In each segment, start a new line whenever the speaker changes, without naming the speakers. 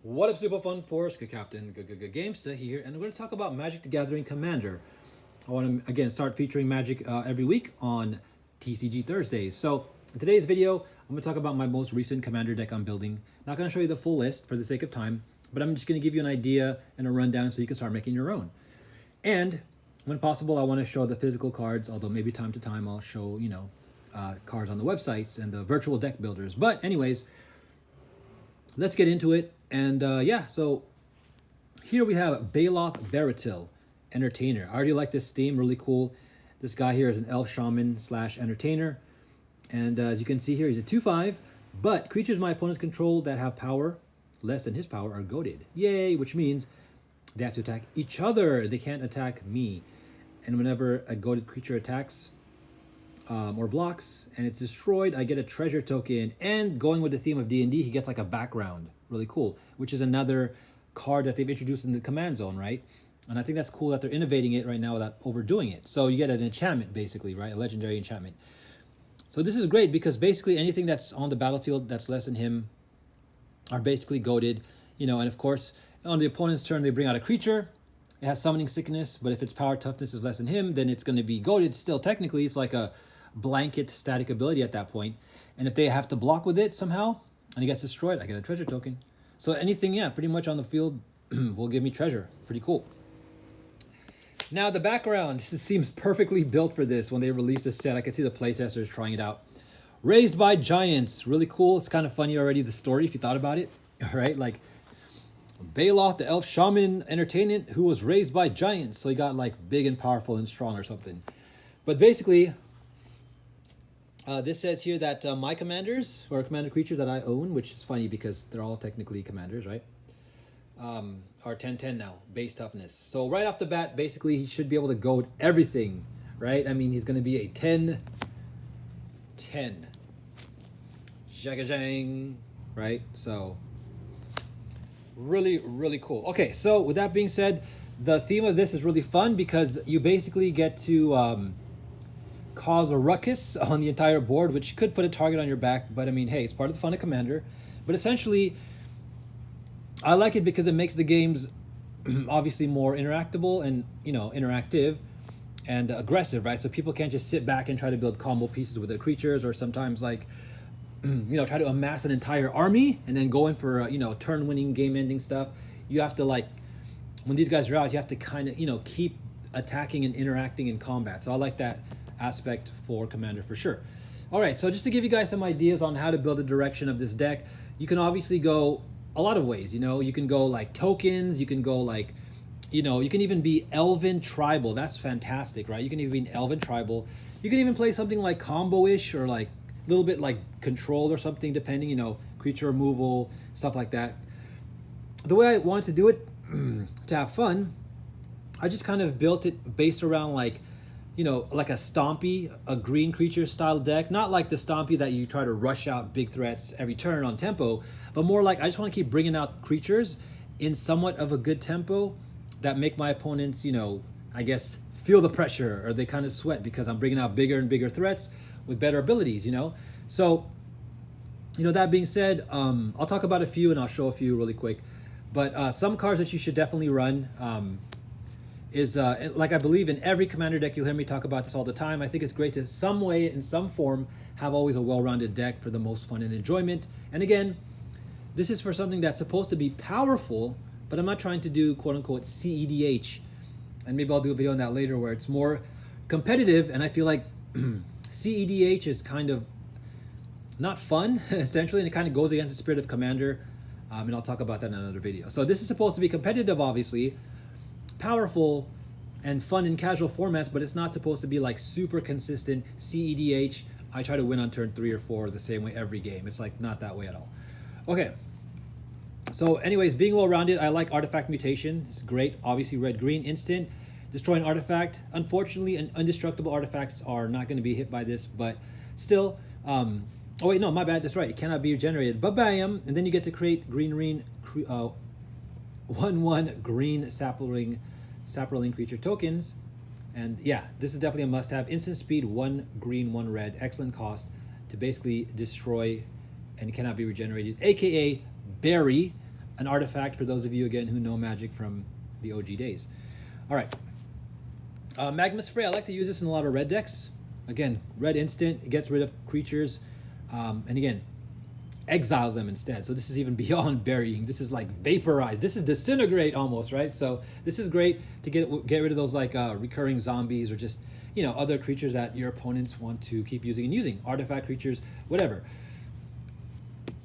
What up, Super Fun Force? Good Captain Gamesta here, and we're going to talk about Magic the Gathering Commander. I want to again start featuring Magic every week on TCG Thursdays. So in today's video, I'm going to talk about my most recent Commander deck I'm building. Not going to show you the full list for the sake of time, but I'm just going to give you an idea and a rundown so you can start making your own. And when possible, I want to show the physical cards, although maybe time to time I'll show cards on the websites and the virtual deck builders. But anyways, let's get into it. And so here we have Baeloth Barrityl, Entertainer. I already like this theme, really cool. This guy here is an elf shaman / entertainer. And as you can see here, he's a 2/5, but creatures my opponents control that have power less than his power are goaded. Yay, which means they have to attack each other. They can't attack me. And whenever a goaded creature attacks or blocks and it's destroyed, I get a treasure token. And going with the theme of D&D, he gets like a background. Really cool, which is another card that they've introduced in the command zone, right? And I think that's cool that they're innovating it right now without overdoing it. So you get an enchantment, basically, right? A legendary enchantment. So this is great because basically anything that's on the battlefield that's less than him are basically goaded, and of course, on the opponent's turn, they bring out a creature. It has summoning sickness, but if its power toughness is less than him, then it's going to be goaded. Still, technically, it's like a blanket static ability at that point. And if they have to block with it somehow, and it gets destroyed, I get a treasure token. So anything, pretty much on the field will give me treasure. Pretty cool. Now the background seems perfectly built for this when they released the set. I can see the playtesters trying it out. Raised by Giants. Really cool. It's kind of funny already, the story, if you thought about it. All right, like Baeloth, the elf shaman entertainment who was raised by giants. So he got like big and powerful and strong or something. But basically, this says here that my commanders, or commander creatures that I own, which is funny because they're all technically commanders, right? Are 10/10 now, base toughness. So right off the bat, basically he should be able to goad everything, right? I mean, he's going to be a 10/10. Jagajang, right? So really, really cool. Okay, so with that being said, the theme of this is really fun because you basically get to cause a ruckus on the entire board, which could put a target on your back, but I mean, hey, it's part of the fun of Commander. But essentially, I like it because it makes the games obviously more interactable and interactive and aggressive, right? So people can't just sit back and try to build combo pieces with their creatures, or sometimes like try to amass an entire army and then go in for turn-winning, game-ending stuff. You have to, like, when these guys are out, you have to kind of keep attacking and interacting in combat. So I like that aspect for Commander for sure. All right, so just to give you guys some ideas on how to build the direction of this deck, you can obviously go a lot of ways. You can go like tokens, you can go like you can even be elven tribal. That's fantastic, right? You can even be an elven tribal. You can even play something like combo-ish or like a little bit like control or something, depending, creature removal, stuff like that. The way I wanted to do it to have fun, I just kind of built it based around like like a Stompy, a green creature style deck. Not like the Stompy that you try to rush out big threats every turn on tempo, but more like I just want to keep bringing out creatures in somewhat of a good tempo that make my opponents, I guess, feel the pressure, or they kind of sweat because I'm bringing out bigger and bigger threats with better abilities, So, that being said, I'll talk about a few and I'll show a few really quick. But some cards that you should definitely run is like I believe in every Commander deck, you'll hear me talk about this all the time. I think it's great to in some form, have always a well-rounded deck for the most fun and enjoyment. And again, this is for something that's supposed to be powerful, but I'm not trying to do quote-unquote CEDH. And maybe I'll do a video on that later where it's more competitive, and I feel like CEDH is kind of not fun, essentially, and it kind of goes against the spirit of Commander. And I'll talk about that in another video. So this is supposed to be competitive, obviously, powerful and fun in casual formats, but it's not supposed to be like super consistent CEDH. I try to win on turn 3 or 4 the same way every game. It's like not that way at all. Okay. So anyways, being well-rounded, I like Artifact Mutation. It's great. Obviously, red-green, instant. Destroy an artifact. Unfortunately, indestructible artifacts are not going to be hit by this, but still... oh wait, no, my bad. That's right. It cannot be regenerated. But bam! And then you get to create green 1/1 green sapling creature tokens. And yeah, this is definitely a must-have. Instant speed, 1 green, 1 red. Excellent cost to basically destroy and cannot be regenerated, aka Barry. an artifact for those of you, again, who know Magic from the OG days. All right. Magma Spray, I like to use this in a lot of red decks. Again, red instant, it gets rid of creatures. And again, exiles them instead. So this is even beyond burying. This is like vaporize. This is disintegrate almost, right? So this is great to get rid of those like recurring zombies or just, you know, other creatures that your opponents want to keep using and using. Artifact creatures, whatever.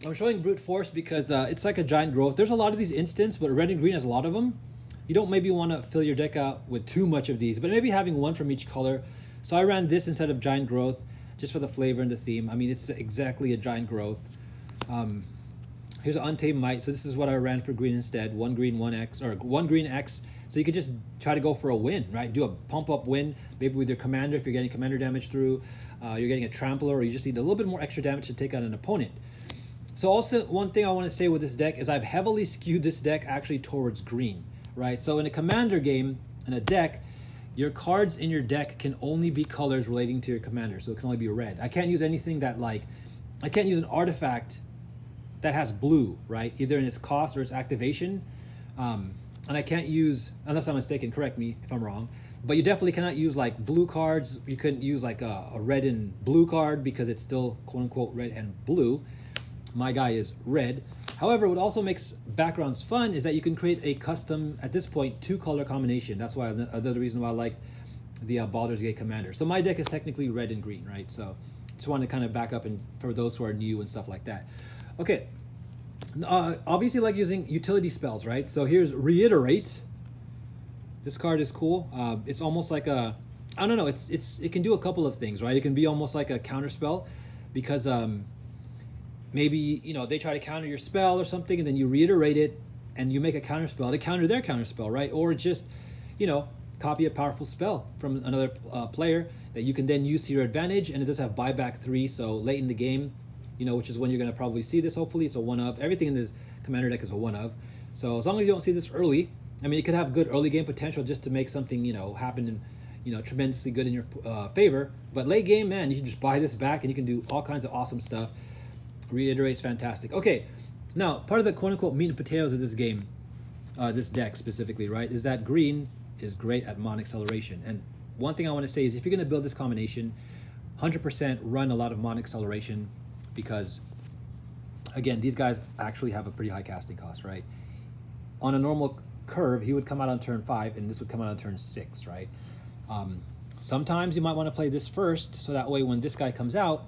I'm showing Brute Force because it's like a giant growth. There's a lot of these instants, but red and green has a lot of them. You don't maybe want to fill your deck out with too much of these, but maybe having one from each color. So I ran this instead of giant growth, just for the flavor and the theme. I mean, it's exactly a giant growth. Here's an Untamed Might. So this is what I ran for green instead. 1 green, 1 X, or 1 green X. So you could just try to go for a win, right? Do a pump up win, maybe with your commander if you're getting commander damage through. You're getting a trampler, or you just need a little bit more extra damage to take out an opponent. So also, one thing I want to say with this deck is I've heavily skewed this deck actually towards green, right? So in a commander game, in a deck, your cards in your deck can only be colors relating to your commander. So it can only be red. I can't use anything that like, I can't use an artifact that has blue, right? Either in its cost or its activation. And I can't use, unless I'm mistaken, correct me if I'm wrong, but you definitely cannot use like blue cards. You couldn't use like a red and blue card because it's still quote unquote red and blue. My guy is red. However, what also makes backgrounds fun is that you can create a custom, at this point, 2-color combination. That's why another reason why I like the Baldur's Gate Commander. So my deck is technically red and green, right? So just wanted to kind of back up and for those who are new and stuff like that. Okay. Obviously, like using utility spells, right? So here's Reiterate. This card is cool. It's almost like a, I don't know. It can do a couple of things, right? It can be almost like a counter spell because maybe, you know, they try to counter your spell or something, and then you reiterate it, and you make a counter spell to counter their counter spell, right? Or just, you know, copy a powerful spell from another player that you can then use to your advantage, and it does have buyback 3, so late in the game, you know, which is when you're going to probably see this, hopefully. It's a 1-of. Everything in this commander deck is a 1-of. So as long as you don't see this early, I mean, it could have good early game potential just to make something, you know, happen and, you know, tremendously good in your favor. But late game, man, you can just buy this back, and you can do all kinds of awesome stuff. Reiterate's fantastic. Okay, now part of the quote-unquote meat and potatoes of this game, this deck specifically, right, is that green is great at Mon Acceleration. And one thing I want to say is if you're going to build this combination, 100% run a lot of Mon Acceleration because, again, these guys actually have a pretty high casting cost, right? On a normal curve, he would come out on turn 5, and this would come out on turn 6, right? Sometimes you might want to play this first, so that way when this guy comes out,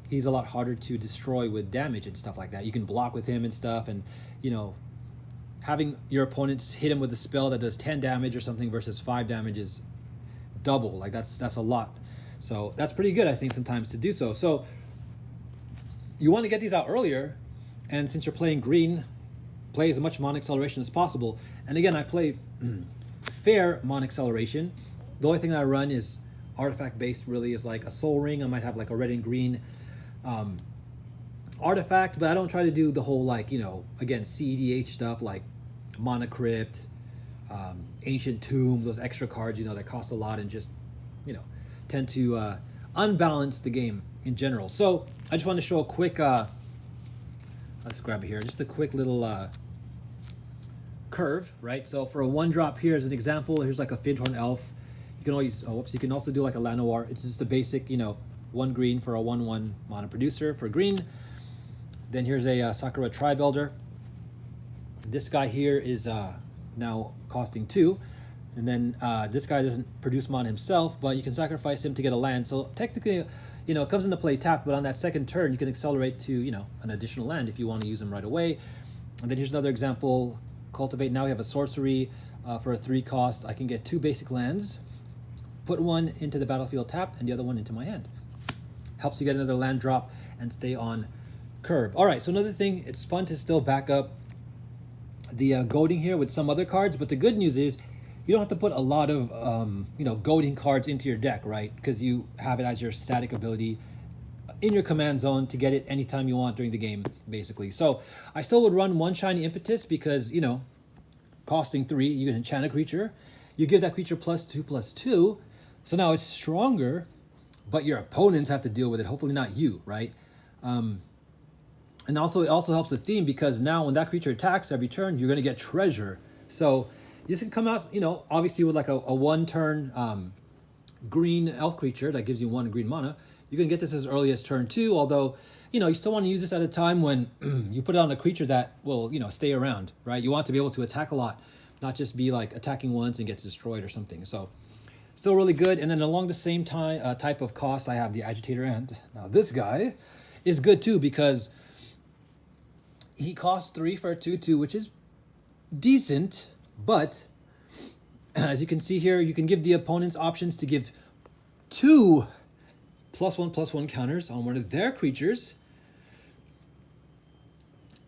he's a lot harder to destroy with damage and stuff like that. You can block with him and stuff, and, you know, having your opponents hit him with a spell that does 10 damage or something versus 5 damage is double. Like, that's a lot. So that's pretty good, I think, sometimes to do so. So you want to get these out earlier, and since you're playing green, play as much Mon Acceleration as possible. And again, I play fair Mon Acceleration. The only thing that I run is artifact-based, really, is like a Soul Ring. I might have like a red and green artifact, but I don't try to do the whole, like, you know, again, CEDH stuff like Mana Crypt, Ancient Tomb, those extra cards, you know, that cost a lot and just, you know, tend to unbalance the game in general. So I just want to show a quick, let's grab it here, just a quick little curve, right? So for a 1-drop here as an example, here's like a Findhorn Elf. You can always, you can also do like a Llanowar. It's just a basic, you know, 1 green for a 1/1 mana producer for green. Then here's a Sakura Tribe Elder. This guy here is now costing 2. And then this guy doesn't produce mana himself, but you can sacrifice him to get a land. So technically, you know, it comes into play tapped, but on that second turn, you can accelerate to, you know, an additional land if you want to use them right away. And then here's another example, Cultivate. Now we have a sorcery for a 3 cost. I can get 2 basic lands, put one into the battlefield tapped and the other one into my hand. Helps you get another land drop and stay on curve. All right, so another thing, it's fun to still back up the goading here with some other cards, but the good news is you don't have to put a lot of you know, goading cards into your deck, right? Because you have it as your static ability in your command zone to get it anytime you want during the game, basically. So I still would run 1 Shiny Impetus because, you know, costing 3, you can enchant a creature. You give that creature +2/+2, so now it's stronger, but your opponents have to deal with it, hopefully not you, right? And also, it also helps the theme because now when that creature attacks every turn, you're going to get treasure. So this can come out, obviously with like a one-turn green elf creature that gives you 1 green mana. You can get this as early as turn 2, although, you still want to use this at a time when you put it on a creature that will, stay around, right? You want to be able to attack a lot, not just be like attacking once and gets destroyed or something. So still really good. And then along the same time type of cost, I have the Agitator Ant. Now this guy is good too because he costs 3 for a 2/2, which is decent, but as you can see here, you can give the opponents options to give 2 +1/+1 counters on one of their creatures,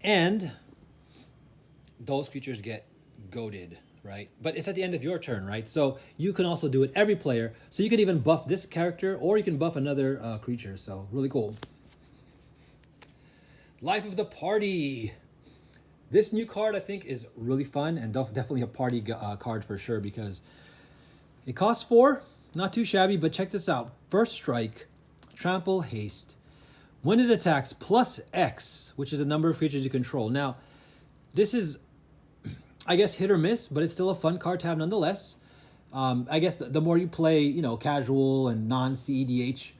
and those creatures get goaded, right? But it's at the end of your turn, right? So you can also do it every player. So you can even buff this character, or you can buff another creature. So really cool. Life of the Party. This new card I think is really fun and definitely a party card for sure because it costs 4, not too shabby, but check this out. First strike, trample, haste. When it attacks, +X, which is the number of creatures you control. Now, this is, I guess, hit or miss, but it's still a fun card to have nonetheless. I guess the more you play, casual and non-CEDH,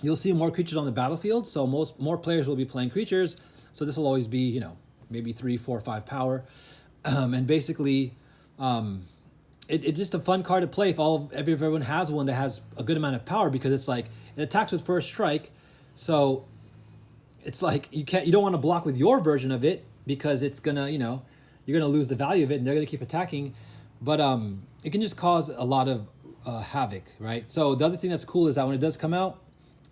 you'll see more creatures on the battlefield. So more players will be playing creatures. So this will always be, maybe 3, 4, 5 power. And basically, it's just a fun card to play if everyone has one that has a good amount of power, because it's like it attacks with first strike. So it's like you don't want to block with your version of it because it's gonna, you're gonna lose the value of it and they're gonna keep attacking. But it can just cause a lot of havoc, right? So the other thing that's cool is that when it does come out,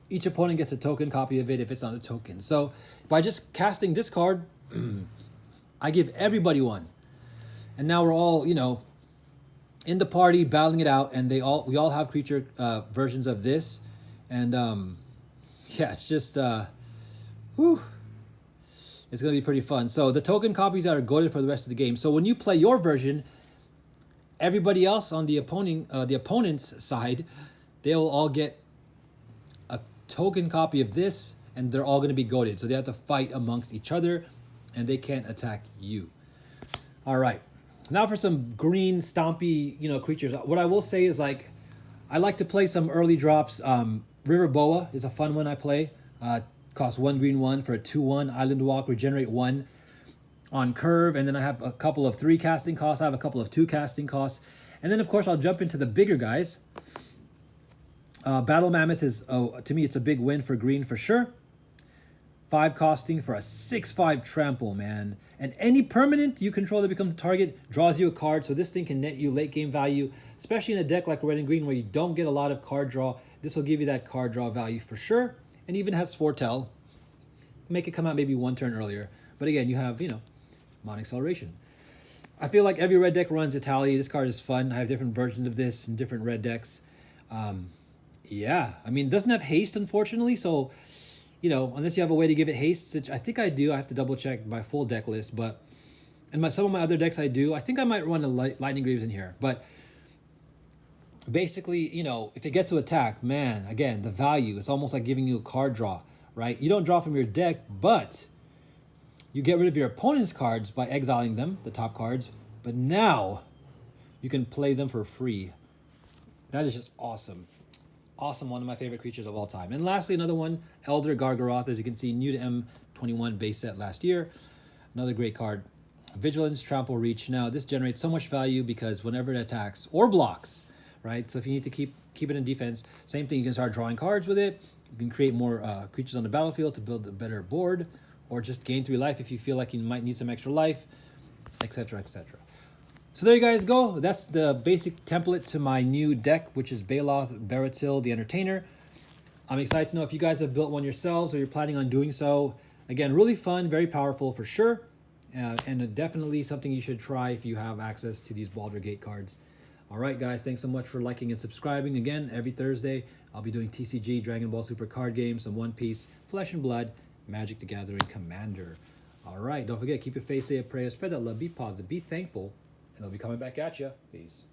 each opponent gets a token copy of it if it's not a token. So by just casting this card, I give everybody one. And now we're all, in the party battling it out, and we all have creature versions of this. And yeah, it's just whew. It's gonna be pretty fun. So the token copies are goaded for the rest of the game. So when you play your version, everybody else on the opponent's side, they'll all get a token copy of this, and they're all going to be goaded. So they have to fight amongst each other, and they can't attack you. All right. Now for some green stompy, creatures. What I will say is, like, I like to play some early drops. River Boa is a fun one I play. Costs 1 green 1 for a 2/1 Island Walk, regenerate 1 on curve, and then I have a couple of 3 casting costs. I have a couple of 2 casting costs, and then of course I'll jump into the bigger guys. Battle Mammoth is, to me, it's a big win for green for sure. 5 costing for a 6/5 trample, man. And any permanent you control that becomes a target draws you a card. So this thing can net you late game value, especially in a deck like red and green where you don't get a lot of card draw. This will give you that card draw value for sure. And even has foretell. Make it come out maybe 1 turn earlier. But again, you have, Mon Acceleration. I feel like every red deck runs Italy. This card is fun. I have different versions of this in different red decks. Yeah, I mean, it doesn't have haste, unfortunately. So, unless you have a way to give it haste, which I think I do. I have to double check my full deck list. But in some of my other decks I do. I think I might run a Lightning Greaves in here. But basically, if it gets to attack, man, again, the value, it's almost like giving you a card draw, right? You don't draw from your deck, but you get rid of your opponent's cards by exiling them, the top cards. But now you can play them for free. That is just awesome. Awesome, one of my favorite creatures of all time. And lastly, another one, Elder Gargaroth, as you can see, new to M21 base set last year. Another great card. Vigilance, Trample, Reach. Now, this generates so much value because whenever it attacks or blocks, right? So if you need to keep it in defense, same thing, you can start drawing cards with it. You can create more creatures on the battlefield to build a better board, or just gain 3 life if you feel like you might need some extra life, etc., etc. So there you guys go. That's the basic template to my new deck, which is Baeloth, Barrityl, the Entertainer. I'm excited to know if you guys have built one yourselves or you're planning on doing so. Again, really fun, very powerful for sure, and definitely something you should try if you have access to these Baldur's Gate cards. All right, guys, thanks so much for liking and subscribing. Again, every Thursday, I'll be doing TCG, Dragon Ball Super card games, some One Piece, Flesh and Blood, Magic the Gathering, Commander. All right, don't forget, keep your faith, say a prayer, spread that love, be positive, be thankful, and I'll be coming back at you. Peace.